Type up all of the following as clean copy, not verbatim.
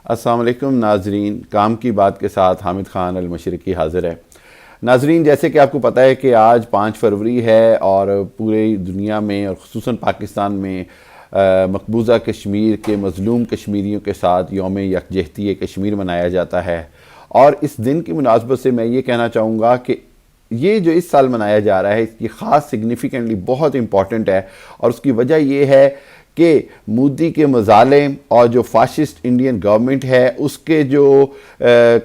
السلام علیکم ناظرین، کام کی بات کے ساتھ حامد خان المشرقی حاضر ہے۔ ناظرین، جیسے کہ آپ کو پتہ ہے کہ آج 5 فروری ہے اور پورے دنیا میں اور خصوصاً پاکستان میں مقبوضہ کشمیر کے مظلوم کشمیریوں کے ساتھ یوم یکجہتی کشمیر منایا جاتا ہے۔ اور اس دن کی مناسبت سے میں یہ کہنا چاہوں گا کہ یہ جو اس سال منایا جا رہا ہے اس کی خاص سگنیفیکنٹلی بہت امپورٹنٹ ہے، اور اس کی وجہ یہ ہے کہ مودی کے مظالم اور جو فاشسٹ انڈین گورنمنٹ ہے اس کے جو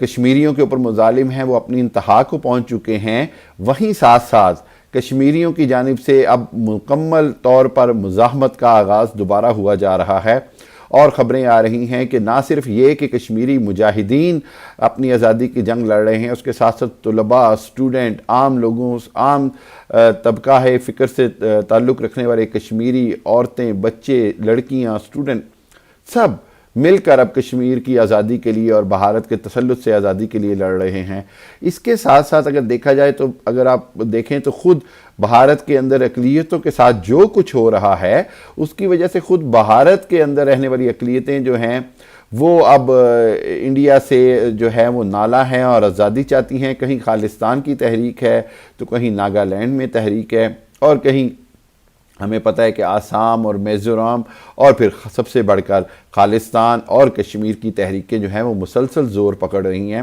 کشمیریوں کے اوپر مظالم ہیں وہ اپنی انتہا کو پہنچ چکے ہیں۔ وہیں ساتھ ساتھ کشمیریوں کی جانب سے اب مکمل طور پر مزاحمت کا آغاز دوبارہ ہوا جا رہا ہے، اور خبریں آ رہی ہیں کہ نہ صرف یہ کہ کشمیری مجاہدین اپنی آزادی کی جنگ لڑ رہے ہیں، اس کے ساتھ ساتھ طلباء، اسٹوڈنٹ، عام لوگوں، عام طبقہ ہے فکر سے تعلق رکھنے والے کشمیری عورتیں، بچے، لڑکیاں، اسٹوڈنٹ سب مل کر اب کشمیر کی آزادی کے لیے اور بھارت کے تسلط سے آزادی کے لیے لڑ رہے ہیں۔ اس کے ساتھ ساتھ اگر دیکھا جائے تو اگر آپ دیکھیں تو خود بھارت کے اندر اقلیتوں کے ساتھ جو کچھ ہو رہا ہے اس کی وجہ سے خود بھارت کے اندر رہنے والی اقلیتیں جو ہیں وہ اب انڈیا سے جو ہے وہ نالا ہیں اور آزادی چاہتی ہیں۔ کہیں خالستان کی تحریک ہے تو کہیں ناگالینڈ میں تحریک ہے، اور کہیں ہمیں پتہ ہے کہ آسام اور میزورام، اور پھر سب سے بڑھ کر خالستان اور کشمیر کی تحریکیں جو ہیں وہ مسلسل زور پکڑ رہی ہیں۔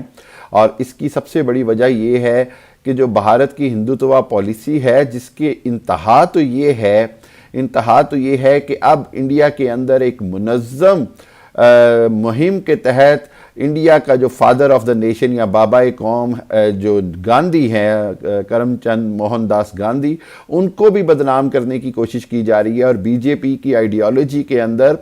اور اس کی سب سے بڑی وجہ یہ ہے کہ جو بھارت کی ہندوتوا پالیسی ہے، جس کے انتہا تو یہ ہے کہ اب انڈیا کے اندر ایک منظم مہم کے تحت انڈیا کا جو فادر آف دا نیشن یا بابائے قوم جو گاندھی ہیں، کرم چند موہن داس گاندھی، ان کو بھی بدنام کرنے کی کوشش کی جا رہی ہے۔ اور بی جے پی کی آئیڈیالوجی کے اندر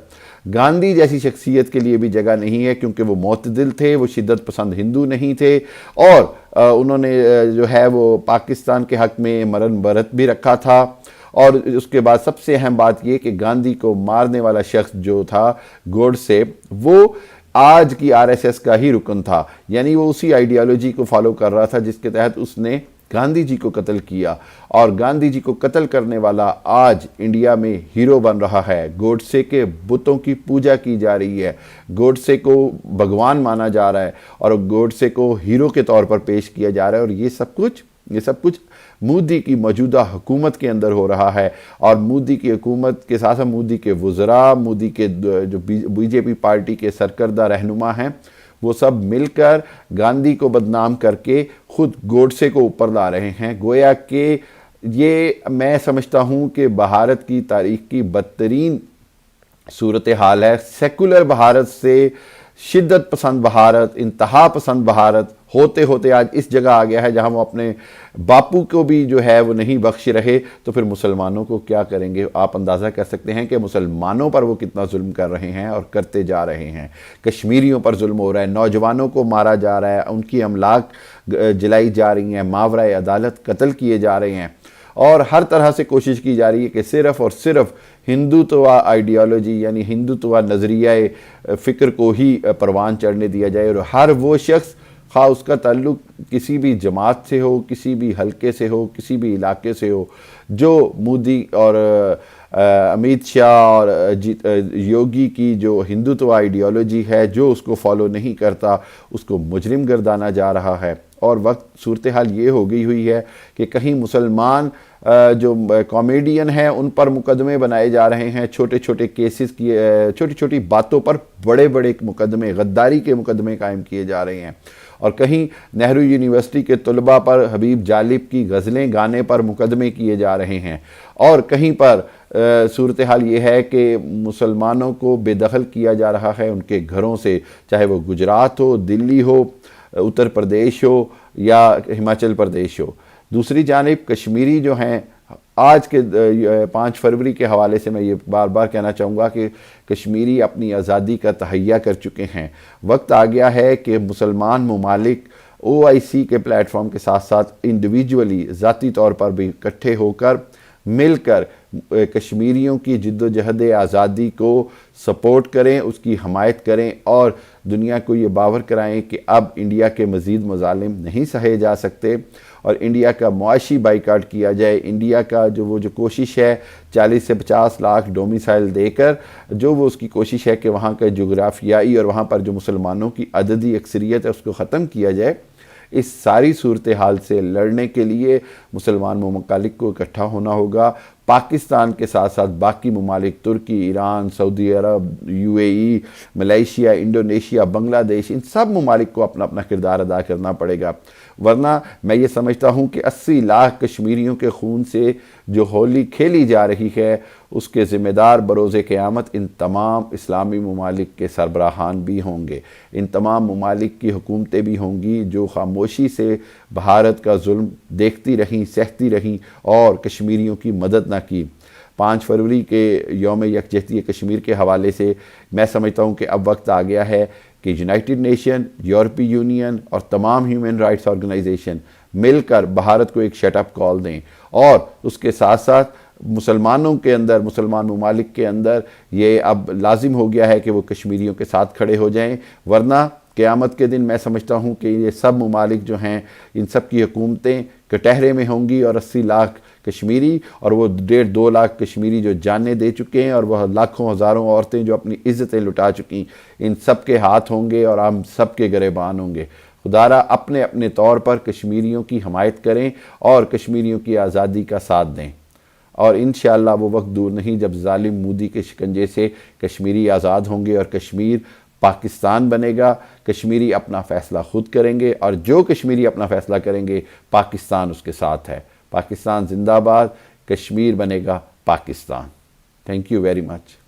گاندھی جیسی شخصیت کے لیے بھی جگہ نہیں ہے، کیونکہ وہ معتدل تھے، وہ شدت پسند ہندو نہیں تھے، اور انہوں نے جو ہے وہ پاکستان کے حق میں مرن برت بھی رکھا تھا۔ اور اس کے بعد سب سے اہم بات یہ کہ گاندھی کو مارنے والا شخص جو تھا گوڈسے، وہ آج کی آر ایس ایس کا ہی رکن تھا، یعنی وہ اسی آئیڈیالوجی کو فالو کر رہا تھا جس کے تحت اس نے گاندھی جی کو قتل کیا۔ اور گاندھی جی کو قتل کرنے والا آج انڈیا میں ہیرو بن رہا ہے۔ گوڈسے کے بتوں کی پوجا کی جا رہی ہے، گوڈسے کو بھگوان مانا جا رہا ہے، اور گوڈسے کو ہیرو کے طور پر پیش کیا جا رہا ہے۔ اور یہ سب کچھ مودی کی موجودہ حکومت کے اندر ہو رہا ہے، اور مودی کی حکومت کے ساتھ مودی کے وزراء، مودی کے جو بی جے پی پارٹی کے سرکردہ رہنما ہیں، وہ سب مل کر گاندھی کو بدنام کر کے خود گوڈسے کو اوپر لا رہے ہیں۔ گویا کہ یہ میں سمجھتا ہوں کہ بھارت کی تاریخ کی بدترین صورتحال ہے۔ سیکولر بھارت سے شدت پسند بھارت، انتہا پسند بھارت ہوتے ہوتے آج اس جگہ آ گیا ہے جہاں وہ اپنے باپو کو بھی جو ہے وہ نہیں بخش رہے، تو پھر مسلمانوں کو کیا کریں گے؟ آپ اندازہ کر سکتے ہیں کہ مسلمانوں پر وہ کتنا ظلم کر رہے ہیں اور کرتے جا رہے ہیں۔ کشمیریوں پر ظلم ہو رہا ہے، نوجوانوں کو مارا جا رہا ہے، ان کی املاک جلائی جا رہی ہیں، ماورائے عدالت قتل کیے جا رہے ہیں، اور ہر طرح سے کوشش کی جا رہی ہے کہ صرف اور صرف ہندوتوا آئیڈیالوجی یعنی ہندوتوا نظریہ فکر کو ہی پروان چڑھنے دیا جائے، اور ہر وہ شخص خواہ اس کا تعلق کسی بھی جماعت سے ہو، کسی بھی حلقے سے ہو، کسی بھی علاقے سے ہو، جو مودی اور امیت شاہ اور یوگی کی جو ہندوتوا آئیڈیالوجی ہے، جو اس کو فالو نہیں کرتا، اس کو مجرم گردانا جا رہا ہے۔ اور صورتحال یہ ہو گئی ہوئی ہے کہ کہیں مسلمان جو کامیڈین ہیں ان پر مقدمے بنائے جا رہے ہیں، چھوٹے چھوٹے کیسز کی چھوٹی چھوٹی باتوں پر بڑے بڑے مقدمے، غداری کے مقدمے قائم کیے جا رہے ہیں، اور کہیں نہرو یونیورسٹی کے طلباء پر حبیب جالب کی غزلیں گانے پر مقدمے کیے جا رہے ہیں، اور کہیں پر صورتحال یہ ہے کہ مسلمانوں کو بے دخل کیا جا رہا ہے ان کے گھروں سے، چاہے وہ گجرات ہو، دلی ہو، اتر پردیش ہو یا ہماچل پردیش ہو۔ دوسری جانب کشمیری جو ہیں، آج کے 5 فروری کے حوالے سے میں یہ بار بار کہنا چاہوں گا کہ کشمیری اپنی آزادی کا تہیہ کر چکے ہیں۔ وقت آ گیا ہے کہ مسلمان ممالک OIC کے پلیٹ فارم کے ساتھ ساتھ انڈیویجولی ذاتی طور پر بھی اکٹھے ہو کر مل کر کشمیریوں کی جد و جہد آزادی کو سپورٹ کریں، اس کی حمایت کریں اور دنیا کو یہ باور کرائیں کہ اب انڈیا کے مزید مظالم نہیں سہے جا سکتے اور انڈیا کا معاشی بائیکاٹ کیا جائے۔ انڈیا کا جو کوشش ہے 40 سے 50 لاکھ ڈومیسائل دے کر، جو وہ اس کی کوشش ہے کہ وہاں کا جغرافیائی اور وہاں پر جو مسلمانوں کی عددی اکثریت ہے اس کو ختم کیا جائے، اس ساری صورتحال سے لڑنے کے لیے مسلمان ممالک کو اکٹھا ہونا ہوگا۔ پاکستان کے ساتھ ساتھ باقی ممالک ترکی، ایران، سعودی عرب، UAE، ملیشیا، انڈونیشیا، بنگلہ دیش، ان سب ممالک کو اپنا اپنا کردار ادا کرنا پڑے گا، ورنہ میں یہ سمجھتا ہوں کہ 80 لاکھ کشمیریوں کے خون سے جو ہولی کھیلی جا رہی ہے اس کے ذمہ دار بروز قیامت ان تمام اسلامی ممالک کے سربراہان بھی ہوں گے، ان تمام ممالک کی حکومتیں بھی ہوں گی جو خاموشی سے بھارت کا ظلم دیکھتی رہیں، سہتی رہیں اور کشمیریوں کی مدد نہ کی۔ 5 فروری کے یوم یکجہتی کشمیر کے حوالے سے میں سمجھتا ہوں کہ اب وقت آ گیا ہے کہ یونائٹڈ نیشن، یورپی یونین اور تمام ہیومن رائٹس آرگنائزیشن مل کر بھارت کو ایک شٹ اپ کال دیں اور اس کے ساتھ ساتھ مسلمانوں کے اندر، مسلمان ممالک کے اندر یہ اب لازم ہو گیا ہے کہ وہ کشمیریوں کے ساتھ کھڑے ہو جائیں، ورنہ قیامت کے دن میں سمجھتا ہوں کہ یہ سب ممالک جو ہیں ان سب کی حکومتیں کٹہرے میں ہوں گی اور 80 لاکھ کشمیری اور وہ 1.5-2 لاکھ کشمیری جو جانیں دے چکے ہیں اور وہ لاکھوں ہزاروں عورتیں جو اپنی عزتیں لٹا چکی، ان سب کے ہاتھ ہوں گے اور ہم سب کے گریبان ہوں گے۔ خدارہ اپنے اپنے طور پر کشمیریوں کی حمایت کریں اور کشمیریوں کی آزادی کا ساتھ دیں، اور انشاءاللہ وہ وقت دور نہیں جب ظالم مودی کے شکنجے سے کشمیری آزاد ہوں گے اور کشمیر پاکستان بنے گا۔ کشمیری اپنا فیصلہ خود کریں گے اور جو کشمیری اپنا فیصلہ کریں گے پاکستان اس کے ساتھ ہے۔ پاکستان زندہ باد، کشمیر بنے گا Pakistan. Thank you very much.